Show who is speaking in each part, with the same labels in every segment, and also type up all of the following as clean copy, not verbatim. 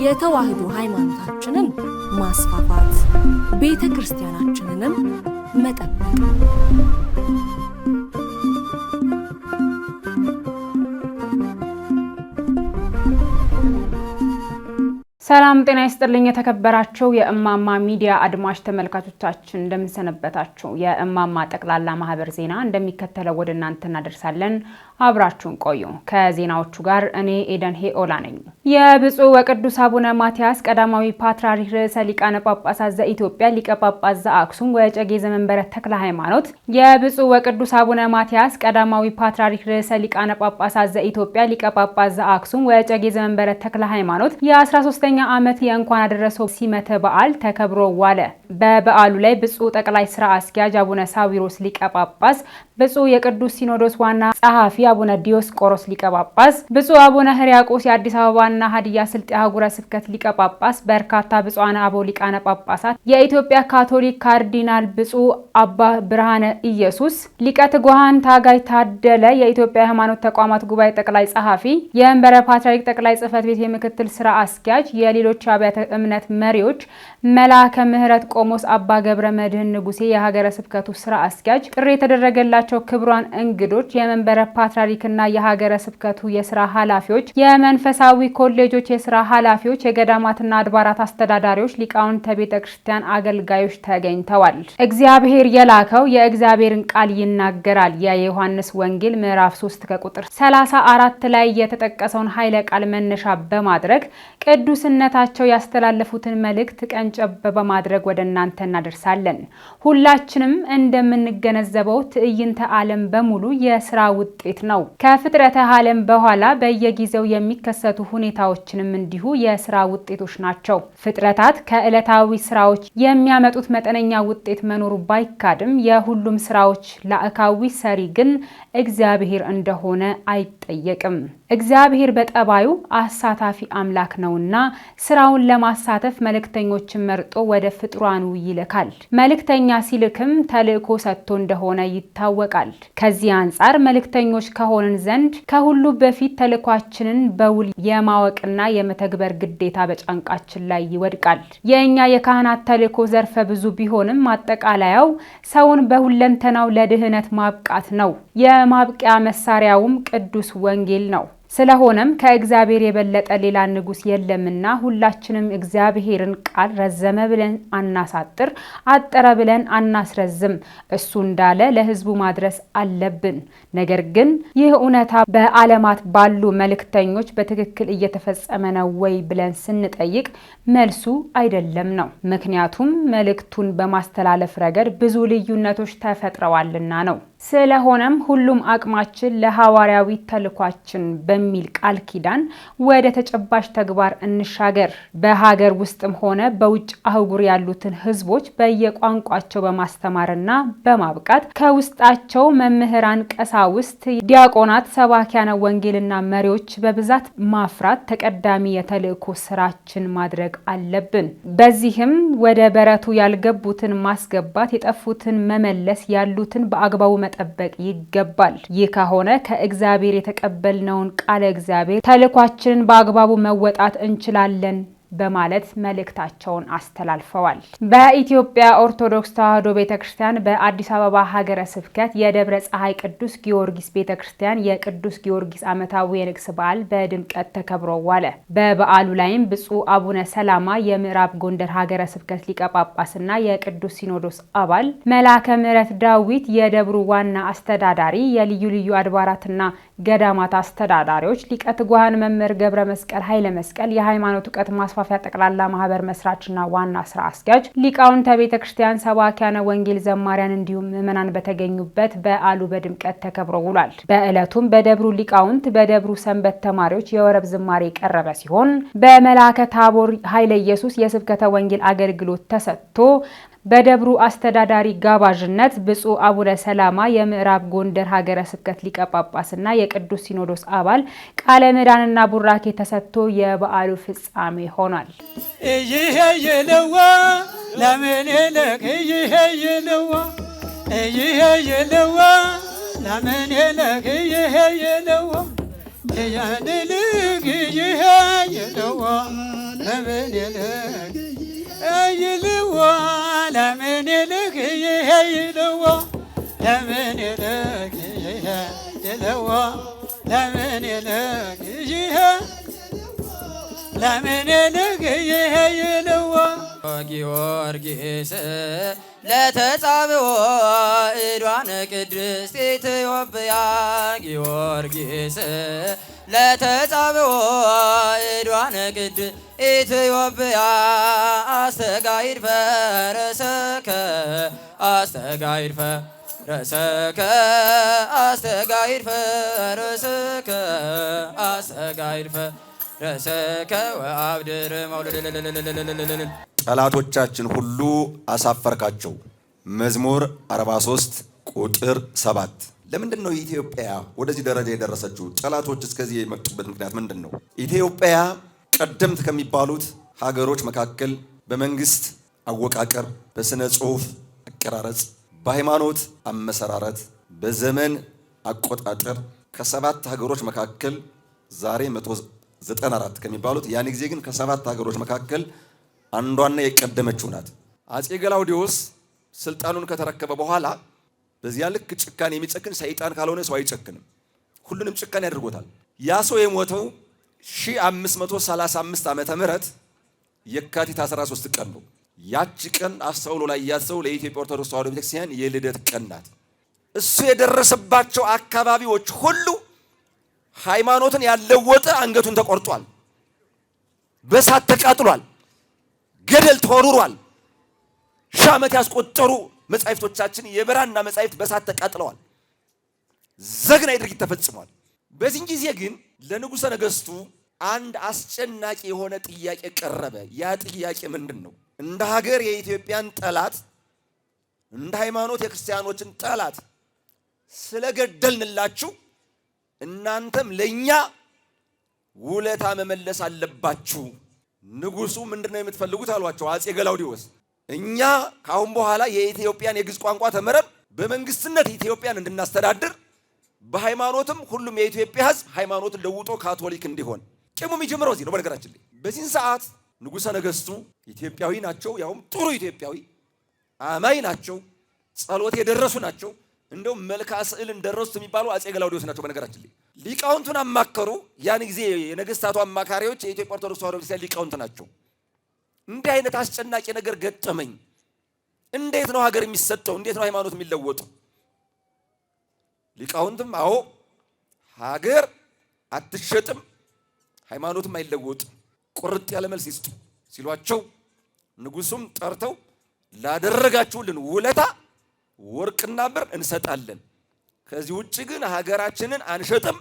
Speaker 1: የተዋህዶ ሃይማኖታችንን ማስፋፋት ቤተክርስቲያናችንንም መጠበቅ
Speaker 2: ሰላም ጤና ይስጥልኝ የተከበራችሁ የእማማ ሚዲያ አድማጭ ተመልካቾቻችን እንደምንሰነበታችሁ የእማማ ጠቅላላ ማህበር ዜና እንደሚከተለው ወደ እናንተ እናደርሳለን አብራችሁን ቆዩ ከዜናዎቹ ጋር እኔ ኤደን ሄኦላ ነኝ የብፁዕ ወቅዱስ አቡነ ማትያስ ቀዳማዊ ፓትርያርክ ርዕሰ ሊቃነ ጳጳሳት ዘኢትዮጵያ ሊቀ ጳጳስ ዘአክሱም ወዕጨጌ ዘመንበረ ተክለ ሃይማኖት የብፁዕ ወቅዱስ አቡነ ማትያስ ቀዳማዊ ፓትርያርክ ርዕሰ ሊቃነ ጳጳሳት ዘኢትዮጵያ ሊቀ ጳጳስ ዘአክሱም ወዕጨጌ ዘመንበረ ተክለ ሃይማኖት የ13ኛ ዓመት የእንኳን አደረሰው ሲመተ በዓል ተከብሮ ዋለ በበዓሉ ላይ ብፁዕ ጠቅላይ ስራ አስኪያጅ አቡነ ሳዊሮስ ሊቀ ጳጳስ ብፁዕ የቅዱስ ሲኖዶስ ዋና ጸሐፊ አቡነ ዲዮስቆሮስ ሊቀ ጳጳስ ብፁዕ አቡነ ሕርያቆስ የአዲስ አበባና ሀዲያ ስልጤ አህጉረ ስብከት ሊቀ ጳጳስ በርካታ ብፁዓን አበው ሊቃነ ጳጳሳት የኢትዮጵያ ካቶሊክ ካርዲናል ብፁዕ አባ ብርሃነ ኢየሱስ ሊቀ ትጉሃን ታጋይ ታደለ የኢትዮጵያ ሃይማኖት ተቋማት ጉባኤ ጠቅላይ ጸሐፊ የመንበረ ፓትርያርክ ጠቅላይ ጽሕፈት ቤት የምክትል ስራ አስኪያጅ የሌሎች አብያተ እምነት መሪዎች መላከ ምህረት ቆሞስ አባ ገብረ መድህን ንጉሴ የሀገረ ስብከቱ ስራ አስኪያጅ ጥሪ የተደረገላቸው ክብሯን እንግዶች የመንበረ ፓትርያርክና የሀገረ ስብከቱ የስራ ኃላፊዎች የመንፈሳዊ ኮሌጆች የስራ ኃላፊዎች የገዳማትና አድባራት አስተዳዳሪዎች ሊቃውንተ ቤተ ክርስቲያን አገልጋዮች ተገኝተዋል እግዚአብሔር የላከው የእግዚአብሔርን ቃል ይናገራል የዮሐንስ ወንጌል ምዕራፍ 3 ከቁጥር 34 ላይ የተጠቀሰውን ኃይለ ቃል መነሻ በማድረግ ቅዱስነታቸው ያስተላለፉትን መልእክት ቀንጨብ በማድረግ ወደ እናንተ እናደርሳለን ሁላችንም እንደምንገነዘበው ትዕይንተ ዓለም በሙሉ የሥራ ውጤት ነው ከፍጥረተ ዓለም በኋላ በየጊዜው የሚከሰቱ ሁኔታዎችንም እንዲሁ የሥራ ውጤቶች ናቸው ፍጥረታት ከዕለታዊ ስራዎች የሚያመጡት መጠነኛ ውጤት መኖሩ ባይካድም የሁሉም ስራዎች ላዕካዊ ሰሪ ግን እግዚአብሔር እንደሆነ አይጠየቅም እግዚአብሔር በጠባዩ አሳታፊ አምላክ ነውና ስራውን ለማሳተፍ መልእክተኞችን መርጦ ወደ ፍጥሯኑ ይልካል መልእክተኛ ሲልክም ተልእኮ ሰጥቶ እንደሆነ ይታወቃል ከዚህ አንፃር መልእክተኞች ከሆንን ዘንድ ከሁሉ በፊት ተልእኳችንን በውል የማወቅና የመተግበር ግዴታ በጫንቃችን ላይ ይወድቃል የኛ የካህናት ተልእኮ ዘርፈ ብዙ ቢሆንም ማጠቃለያው ሰውን በሁለንተናው ለድህነት ማብቃት ነው የማብቂያ መሳሪያውም ቅዱስ ወንጌል ነው ስለሆነም ከእግዚአብሔር የበለጠ ሌላ ንጉስ የለምና ሁላችንም እግዚአብሔርን ቃል ረዘመ ብለን አናሳጥር አጠረ ብለን አናስረዝም እሱ እንዳለ ለህዝቡ ማድረስ አለብን ነገር ግን ይህ እውነታ በዓለማት ባሉ መልእክተኞች በትክክል እየተፈጸመ ነው ወይ ብለን ስንጠይቅ መልሱ አይደለም ነው ምክንያቱም መልእክቱን በማስተላለፍ ረገድ ብዙ ልዩነቶች ተፈጥረዋልና ነው ስለሆነም ሁሉም አቅማችን ለሐዋርያዊ ተልኳችን በሚል ቃል ኪዳን ወደ ተጨባጭ ተግባር እንሻገር በሀገር ውስጥም ሆነ በውጭ አህጉር ያሉትን ህዝቦች በየቋንቋቸው በማስተማርና በማብቃት ከውስጣቸው መምህራን ቀሳውስት ዲያቆናት ሰባኪያነ ወንጌልና መሪዎች በብዛት ማፍራት ተቀዳሚ የተልእኮ ስራችን ማድረግ አለብን በዚህም ወደ በረቱ ያልገቡትን ማስገባት የጠፉትን መመለስ ያሉትን በአግባቡ መጠበቅ ይገባል ይህ ከሆነ ከእግዚአብሔር የተቀበልነውን ቃለ እግዚአብሔር ተልኳችንን በአግባቡ መወጣት እንችላለን በማለት መልእክታቸውን አስተላልፈዋል በኢትዮጵያ ኦርቶዶክስ ተዋሕዶ ቤተክርስቲያን በአዲስ አበባ ሀገረ ስብከት የደብረ ፀሐይ ቅዱስ ጊዮርጊስ ቤተክርስቲያን የቅዱስ ጊዮርጊስ ዓመታዊ የንግስ በዓል በድምቀት ተከብሮ ዋለ በበዓሉ ላይም ብፁዕ አቡነ ሰላማ የምዕራብ ጎንደር ሀገረ ስብከት ሊቀ ጳጳስና የቅዱስ ሲኖዶስ አባል መላከ ምህረት ዳዊት የደብሩ ዋና አስተዳዳሪ የልዩ ልዩ አድባራትና ገዳማት አስተዳዳሪዎች ሊቀ ትጉሃን መምህር ገብረ መስቀል ኃይለ መስቀል የሃይማኖት ዕውቀት ማስፋፊያ ጠቅላላ ማህበር መስራችና ዋና ስራ አስኪያጅ ሊቃውንተ ቤተክርስቲያን ሰባኪያነ ወንጌል ዘማሪያን እንዲሁም ምዕመናን በተገኙበት በዓሉ በድምቀት ተከብሮ ውሏል በዕለቱም በደብሩ ሊቃውንት በደብሩ ሰንበት ተማሪዎች የወረብ ዝማሬ ቀረበ ሲሆን በመላከ ታቦር ኃይለ ኢየሱስ የስብከተ ወንጌል አገልግሎት ተሰጥቶ በደብሩ አስተዳዳሪ ጋባዥነት ብፁዕ አቡነ ሰላማ የምዕራብ ጎንደር ሀገረ ስብከት ሊቀ ጳጳስና የቅዱስ ሲኖዶስ አባል ቃለ ምዕዳንና ቡራኬ ተሰጥቶ የበዓሉ ፍጻሜ ሆኗል
Speaker 3: ይሄየለዋ ለምንለክ ይሄየለዋ ይሄየለዋ ለምንለክ ይሄየለዋ ያንልክ ይሄየለዋ ለምኒልክ ይልዋ ለምኒልክ ይልዋ ለምኒልክ ይልዋ ለምኒልክ ለምኒልክ ይልዋ
Speaker 4: ጊዮርጊስ ለተጻብኦ እዷነ ቅድስት ኢትዮጵያ ጊዮርጊስ ለተጻብኦ እዷነ ቅድስት ኢትዮጵያ አስተጋይድ ፈረሰከ አስተጋይድ ፈረሰከ አስተጋይድ ፈረሰከ አስተጋይድ ፈረሰከ ወአብድር መውለድ
Speaker 5: ጠላቶቻችን ሁሉ አሳፈርካቸው። መዝሙር 43 ቁጥር 7። ለምንድን ነው ኢትዮጵያ ወደዚህ ደረጃ የደረሰችው? ጠላቶች እስከዚህ የመጡበት ምክንያት ምንድን ነው? ኢትዮጵያ ቀደምት ከሚባሉት ሀገሮች መካከል በመንግስት አወቃቀር፣ በስነ ጽሁፍ አቀራረጽ፣ በሃይማኖት አመሰራረት፣ በዘመን አቆጣጠር ከሰባት ሀገሮች መካከል ዛሬ 194 ከሚባሉት ያን ጊዜ ግን ከሰባት ሀገሮች መካከል አንዷና የቀደመችው ናት። አጼ ገላውዲዮስ ስልጣኑን ከተረከበ በኋላ በዚያ ልክ ጭካኔ የሚጨክን ሰይጣን ካልሆነ ሰው አይጨክንም። ሁሉንም ጭካኔ ያደርጎታል። ያ ሰው የሞተው 1535 ዓመተ ምህረት የካቲት 13 ቀን ነው። ያቺ ቀን አስተውሎ ላይ ያሰው ለኢትዮጵያ ኦርቶዶክስ ተዋሕዶ ቤተክርስቲያን የልደት ቀን ናት። እሱ የደረሰባቸው አካባቢዎች ሁሉ ሃይማኖትን ያለወጠ አንገቱን ተቆርጧል፣ በሳት ተቃጥሏል፣ ገደል ተወርሯል። ሺህ ዓመት ያስቆጠሩ መጻሕፍቶቻችን የብራና መጻሕፍት በሳት ተቃጥለዋል። ዘግናኝ ድርጊት ተፈጽሟል። በዚህ ጊዜ ግን ለንጉሠ ነገሥቱ አንድ አስጨናቂ የሆነ ጥያቄ ቀረበ። ያ ጥያቄ ምንድን ነው? እንደ ሀገር የኢትዮጵያን ጠላት፣ እንደ ሃይማኖት የክርስቲያኖችን ጠላት ስለገደልንላችሁ እናንተም ለኛ ውለታ መመለስ አለባችሁ። ንጉሱ ምንድነው የምትፈልጉት አሏቸው አጼ ገላውዲዮስ። እኛ ካሁን በኋላ የኢትዮጵያን የግዕዝ ቋንቋ ተመረን በመንግስትነት ኢትዮጵያን እንድናስተዳድር፣ በሃይማኖትም ሁሉም የኢትዮጵያ ሕዝብ ሃይማኖትን ለውጦ ካቶሊክ እንዲሆን። ቂሙ የሚጀምረው እዚህ ነው። በነገራችን ላይ በዚህን ሰዓት ንጉሠ ነገሥቱ ኢትዮጵያዊ ናቸው፣ ያውም ጥሩ ኢትዮጵያዊ አማኝ ናቸው፣ ጸሎት የደረሱ ናቸው። እንደውም መልክዓ ስዕልን ደረሱት የሚባሉ አጼ ገላውዲዮስ ናቸው። በነገራችን ላይ ሊቃውንቱን አማከሩ። ያን ጊዜ የነገስታቱ አማካሪዎች የኢትዮጵያ ኦርቶዶክስ ተዋሕዶ ቤተክርስቲያን ሊቃውንት ናቸው። እንዲህ አይነት አስጨናቂ ነገር ገጠመኝ፣ እንዴት ነው ሀገር የሚሰጠው? እንዴት ነው ሃይማኖት የሚለወጠው? ሊቃውንትም አዎ ሀገር አትሸጥም፣ ሃይማኖትም አይለወጥም፣ ቁርጥ ያለ መልስ ይስጡ ሲሏቸው፣ ንጉሱም ጠርተው ላደረጋችሁልን ውለታ ወርቅና ብር እንሰጣለን፣ ከዚህ ውጭ ግን ሀገራችንን አንሸጥም፣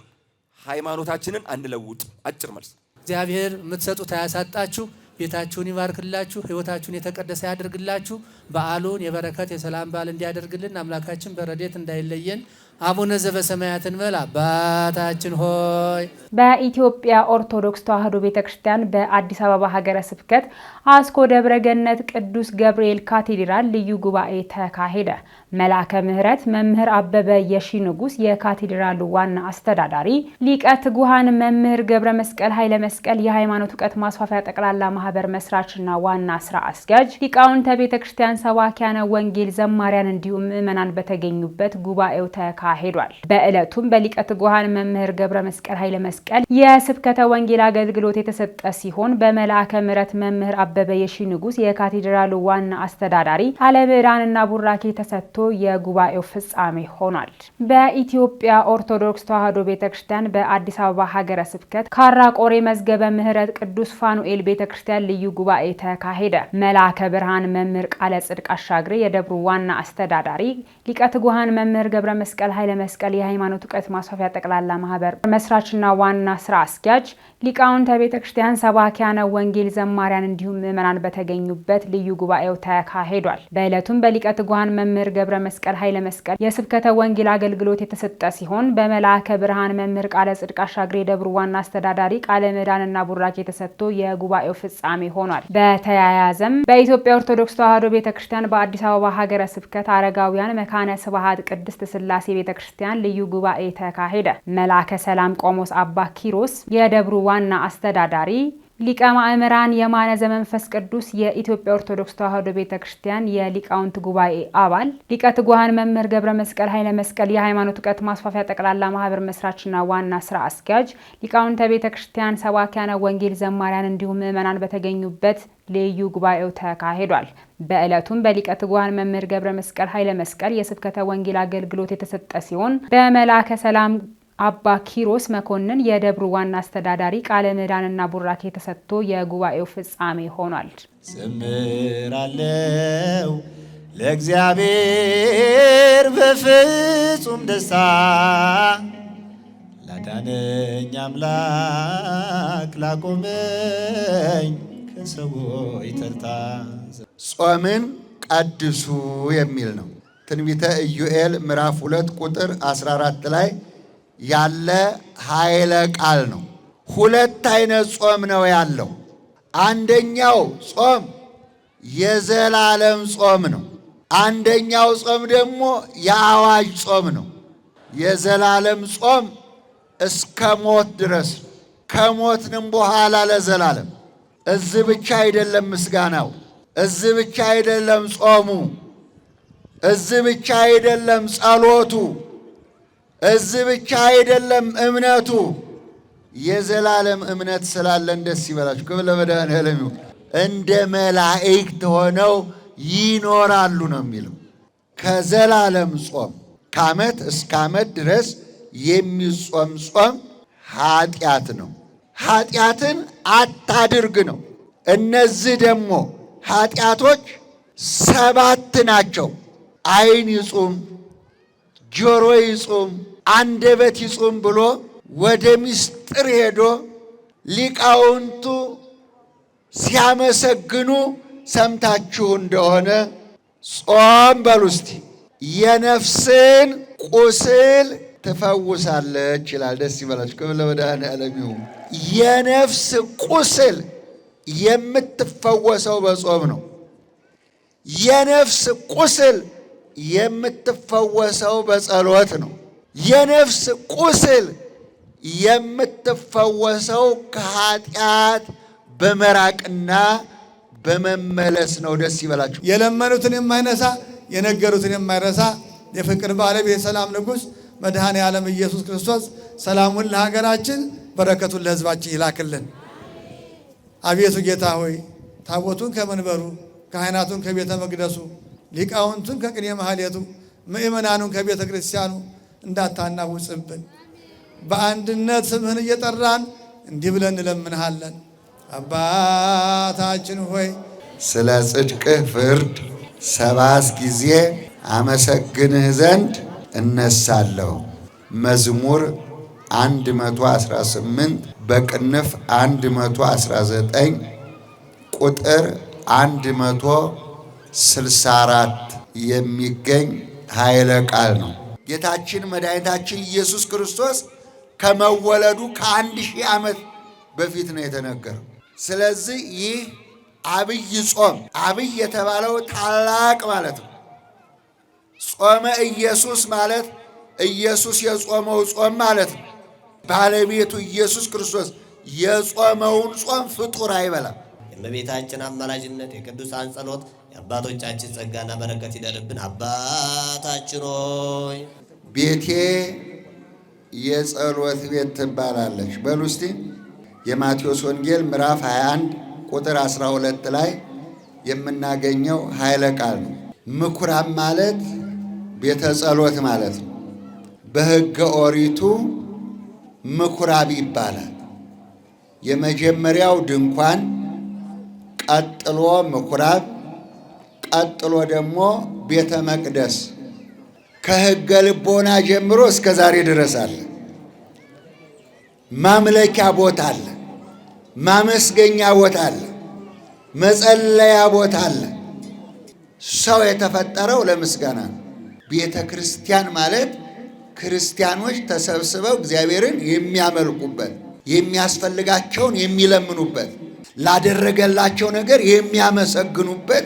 Speaker 5: ሃይማኖታችንን አንለውጥም። አጭር መልስ።
Speaker 6: እግዚአብሔር የምትሰጡት አያሳጣችሁ፣ ቤታችሁን ይባርክላችሁ፣ ህይወታችሁን የተቀደሰ ያደርግላችሁ። በዓሉን የበረከት የሰላም በዓል እንዲያደርግልን አምላካችን በረድኤት እንዳይለየን አቡነ ዘበሰማያት እንበል። አባታችን ሆይ።
Speaker 2: በኢትዮጵያ ኦርቶዶክስ ተዋሕዶ ቤተክርስቲያን በአዲስ አበባ ሀገረ ስብከት አስኮ ደብረ ገነት ቅዱስ ገብርኤል ካቴድራል ልዩ ጉባኤ ተካሄደ። መላከ ምሕረት መምህር አበበ የሺ ንጉስ የካቴድራሉ ዋና አስተዳዳሪ፣ ሊቀ ትጉሃን መምህር ገብረ መስቀል ኃይለ መስቀል የሃይማኖት እውቀት ማስፋፊያ ጠቅላላ ማህበር መስራችና ዋና ስራ አስኪያጅ፣ ሊቃውንተ ቤተክርስቲያን፣ ሰባኪያነ ወንጌል፣ ዘማሪያን እንዲሁም ምዕመናን በተገኙበት ጉባኤው ተካሂዷል። በዕለቱም በሊቀ ትጉሃን መምህር ገብረ መስቀል ኃይለ መስቀል የስብከተ ወንጌል አገልግሎት የተሰጠ ሲሆን በመልአከ ምሕረት መምህር አበበ የሺ ንጉስ የካቴድራሉ ዋና አስተዳዳሪ ቃለ ምዕዳንና ቡራኬ ተሰጥቶ የጉባኤው ፍጻሜ ሆኗል። በኢትዮጵያ ኦርቶዶክስ ተዋሕዶ ቤተክርስቲያን በአዲስ አበባ ሀገረ ስብከት ካራ ቆሬ መዝገበ ምሕረት ቅዱስ ፋኑኤል ቤተክርስቲያን ልዩ ጉባኤ ተካሄደ። መልአከ ብርሃን መምህር ቃለ ጽድቅ አሻግሬ የደብሩ ዋና አስተዳዳሪ፣ ሊቀ ትጉሃን መምህር ገብረ መስቀል ኃይለ መስቀል የሃይማኖት እውቀት ማስፋፊያ ጠቅላላ ማህበር መስራችና ዋና ስራ አስኪያጅ፣ ሊቃውንተ ቤተክርስቲያን፣ ሰባኪያነ ወንጌል፣ ዘማሪያን እንዲሁም ምዕመናን በተገኙበት ልዩ ጉባኤው ተካሂዷል። በዕለቱም በሊቀ ትጉሃን መምህር ገብረ መስቀል ኃይለ መስቀል የስብከተ ወንጌል አገልግሎት የተሰጠ ሲሆን በመልአከ ብርሃን መምህር ቃለ ጽድቅ አሻግሬ የደብሩ ዋና አስተዳዳሪ ቃለ ምዕዳንና ቡራኬ ተሰጥቶ የጉባኤው ፍጻሜ ሆኗል። በተያያዘም በኢትዮጵያ ኦርቶዶክስ ተዋሕዶ ቤተክርስቲያን በአዲስ አበባ ሀገረ ስብከት አረጋውያን መካነ ስብሐት ቅድስት ሥላሴ ቤተክርስቲያን ልዩ ጉባኤ ተካሄደ። መልአከ ሰላም ቆሞስ አባ ኪሮስ የደብሩ ዋና አስተዳዳሪ፣ ሊቀ ማእምራን የማነ ዘመንፈስ ቅዱስ የኢትዮጵያ ኦርቶዶክስ ተዋሕዶ ቤተክርስቲያን የሊቃውንት ጉባኤ አባል ሊቀ ትጉሃን መምህር ገብረ መስቀል ኃይለ መስቀል የሃይማኖት ዕውቀት ማስፋፊያ ጠቅላላ ማህበር መስራችና ዋና ስራ አስኪያጅ ሊቃውንተ ቤተክርስቲያን፣ ሰባኪያነ ወንጌል፣ ዘማሪያን እንዲሁም ምዕመናን በተገኙበት ልዩ ጉባኤው ተካሂዷል። በዕለቱም በሊቀ ትጉሃን መምህር ገብረ መስቀል ኃይለ መስቀል የስብከተ ወንጌል አገልግሎት የተሰጠ ሲሆን በመላከ ሰላም አባ ኪሮስ መኮንን የደብሩ ዋና አስተዳዳሪ ቃለ ምዕዳንና ቡራኬ ተሰጥቶ የጉባኤው ፍጻሜ ሆኗል።
Speaker 7: ዘምራለሁ ለእግዚአብሔር በፍጹም ደስታ ላዳነኝ አምላክ ላቆመኝ ከሰዎች ተርታ። ጾምን ቀድሱ የሚል ነው። ትንቢተ ኢዩኤል ምዕራፍ 2 ቁጥር 14 ላይ ያለ ኃይለ ቃል ነው። ሁለት አይነት ጾም ነው ያለው። አንደኛው ጾም የዘላለም ጾም ነው። አንደኛው ጾም ደግሞ የአዋጅ ጾም ነው። የዘላለም ጾም እስከ ሞት ድረስ፣ ከሞትንም በኋላ ለዘላለም። እዚህ ብቻ አይደለም ምስጋናው፣ እዚህ ብቻ አይደለም ጾሙ፣ እዚህ ብቻ አይደለም ጸሎቱ፣ እዚህ ብቻ አይደለም እምነቱ። የዘላለም እምነት ስላለን ደስ ይበላችሁ። ክብር ለመድኃኔዓለም ይሁን። እንደ መላእክት ሆነው ይኖራሉ ነው የሚለው። ከዘላለም ጾም ከዓመት እስከ ዓመት ድረስ የሚጾም ጾም ኃጢአት ነው። ኃጢአትን አታድርግ ነው። እነዚህ ደግሞ ኃጢአቶች 7 ናቸው። ዓይን ይጹም፣ ጆሮ ይጹም፣ አንደበት ይጹም ብሎ ወደ ምስጢር ሄዶ ሊቃውንቱ ሲያመሰግኑ ሰምታችሁ እንደሆነ ጾም በሉ እስቲ የነፍስን ቁስል ትፈውሳለች ይላል። ደስ ይበላችሁ። ክብር ለመድኃኔዓለም ይሁን። የነፍስ ቁስል የምትፈወሰው በጾም ነው። የነፍስ ቁስል የምትፈወሰው በጸሎት ነው። የነፍስ ቁስል የምትፈወሰው ከኃጢአት በመራቅና በመመለስ ነው። ደስ ይበላችሁ።
Speaker 3: የለመኑትን የማይነሳ የነገሩትን የማይረሳ የፍቅር ባለቤት ሰላም ንጉሥ መድኃኔ ዓለም ኢየሱስ ክርስቶስ ሰላሙን ለሀገራችን በረከቱን ለሕዝባችን ይላክልን። አቤቱ ጌታ ሆይ ታቦቱን ከመንበሩ ካህናቱን ከቤተ መቅደሱ ሊቃውንቱን ከቅኔ ማህሌቱ ምእመናኑን ከቤተ ክርስቲያኑ እንዳታናውጽብን በአንድነት ስምህን እየጠራን እንዲህ ብለን እንለምንሃለን። አባታችን ሆይ
Speaker 7: ስለ ጽድቅህ ፍርድ 7 ጊዜ አመሰግንህ ዘንድ እነሳለሁ። መዝሙር 118 በቅንፍ 119 ቁጥር 164 የሚገኝ ኃይለ ቃል ነው። ጌታችን መድኃኒታችን ኢየሱስ ክርስቶስ ከመወለዱ ከ1000 ዓመት በፊት ነው የተነገረው። ስለዚህ ይህ አብይ ጾም፣ አብይ የተባለው ታላቅ ማለት ነው። ጾመ ኢየሱስ ማለት ኢየሱስ የጾመው ጾም ማለት ነው። ባለቤቱ ኢየሱስ ክርስቶስ የጾመውን ጾም ፍጡር አይበላም።
Speaker 8: የእመቤታችን አማላጅነት፣ የቅዱሳን ጸሎት፣ የአባቶቻችን ጸጋና በረከት ይደርብን። አባታችን ሆይ
Speaker 7: ቤቴ የጸሎት ቤት ትባላለች በሉ እስቲ። የማቴዎስ ወንጌል ምዕራፍ 21 ቁጥር 12 ላይ የምናገኘው ኃይለ ቃል ነው። ምኩራብ ማለት ቤተ ጸሎት ማለት ነው። በሕገ ኦሪቱ ምኩራብ ይባላል። የመጀመሪያው ድንኳን፣ ቀጥሎ ምኩራብ፣ ቀጥሎ ደግሞ ቤተ መቅደስ ከሕገ ልቦና ጀምሮ እስከ ዛሬ ድረስ አለ። ማምለኪያ ቦታ አለ፣ ማመስገኛ ቦታ አለ፣ መጸለያ ቦታ አለ። ሰው የተፈጠረው ለምስጋና ነው። ቤተ ክርስቲያን ማለት ክርስቲያኖች ተሰብስበው እግዚአብሔርን የሚያመልኩበት፣ የሚያስፈልጋቸውን የሚለምኑበት፣ ላደረገላቸው ነገር የሚያመሰግኑበት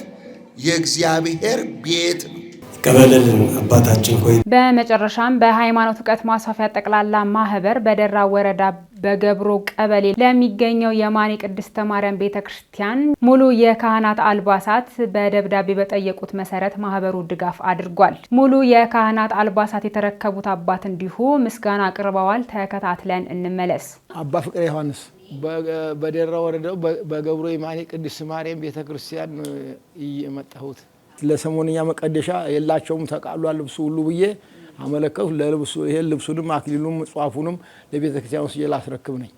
Speaker 7: የእግዚአብሔር ቤት ነው።
Speaker 8: ቀበለልን አባታችን ሆይ።
Speaker 2: በመጨረሻም በሃይማኖት ዕውቀት ማስፋፊያ ጠቅላላ ማህበር በደራ ወረዳ በገብሮ ቀበሌ ለሚገኘው የማኔ ቅድስተ ማርያም ቤተክርስቲያን ሙሉ የካህናት አልባሳት በደብዳቤ በጠየቁት መሰረት ማህበሩ ድጋፍ አድርጓል። ሙሉ የካህናት አልባሳት የተረከቡት አባት እንዲሁ ምስጋና አቅርበዋል። ተከታትለን እንመለስ።
Speaker 9: አባ ፍቅረ ዮሐንስ በደራ ወረዳው በገብሮ የማኔ ቅድስት ማርያም ቤተክርስቲያን እየመጣሁት ለሰሞንኛ መቀደሻ የላቸውም ተቃሏል ልብሱ ሁሉ ብዬ አመለከቱ። ለልብሱ ይሄን ልብሱንም አክሊሉም ጿፉንም ለቤተክርስቲያኑ ሲል አስረክብ ነኝ።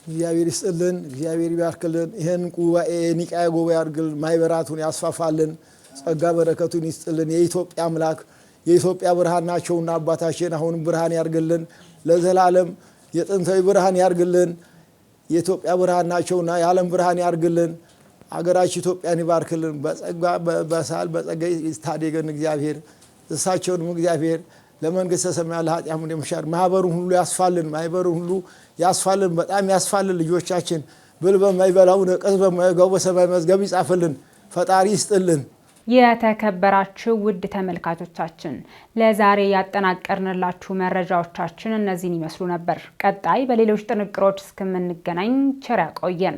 Speaker 9: እግዚአብሔር ይስጥልን፣ እግዚአብሔር ይባርክልን። ይሄን ጉባኤ ኒቃያ ጉባኤ አድርግልን፣ ማይበራቱን ያስፋፋልን፣ ጸጋ በረከቱን ይስጥልን። የኢትዮጵያ አምላክ የኢትዮጵያ ብርሃን ናቸውና አባታችን አሁንም ብርሃን ያርግልን፣ ለዘላለም የጥንታዊ ብርሃን ያርግልን። የኢትዮጵያ ብርሃን ናቸውና የዓለም ብርሃን ያርግልን። አገራችን ኢትዮጵያን ይባርክልን። በጸጋ በሳል በጸጋ ይታደገን እግዚአብሔር። እሳቸውንም እግዚአብሔር ለመንግስተ ሰማያት ለኃጢአቱን የመሻር ማህበሩን ሁሉ ያስፋልን፣ ማህበሩን ሁሉ ያስፋልን፣ በጣም ያስፋልን። ልጆቻችን ብል በማይበላው ነቀዝ በማይገቡ በሰማይ መዝገብ ይጻፍልን። ፈጣሪ ይስጥልን።
Speaker 2: የተከበራችሁ ውድ ተመልካቾቻችን ለዛሬ ያጠናቀርንላችሁ መረጃዎቻችን እነዚህን ይመስሉ ነበር። ቀጣይ በሌሎች ጥንቅሮች እስከምንገናኝ ቸር ያቆየን።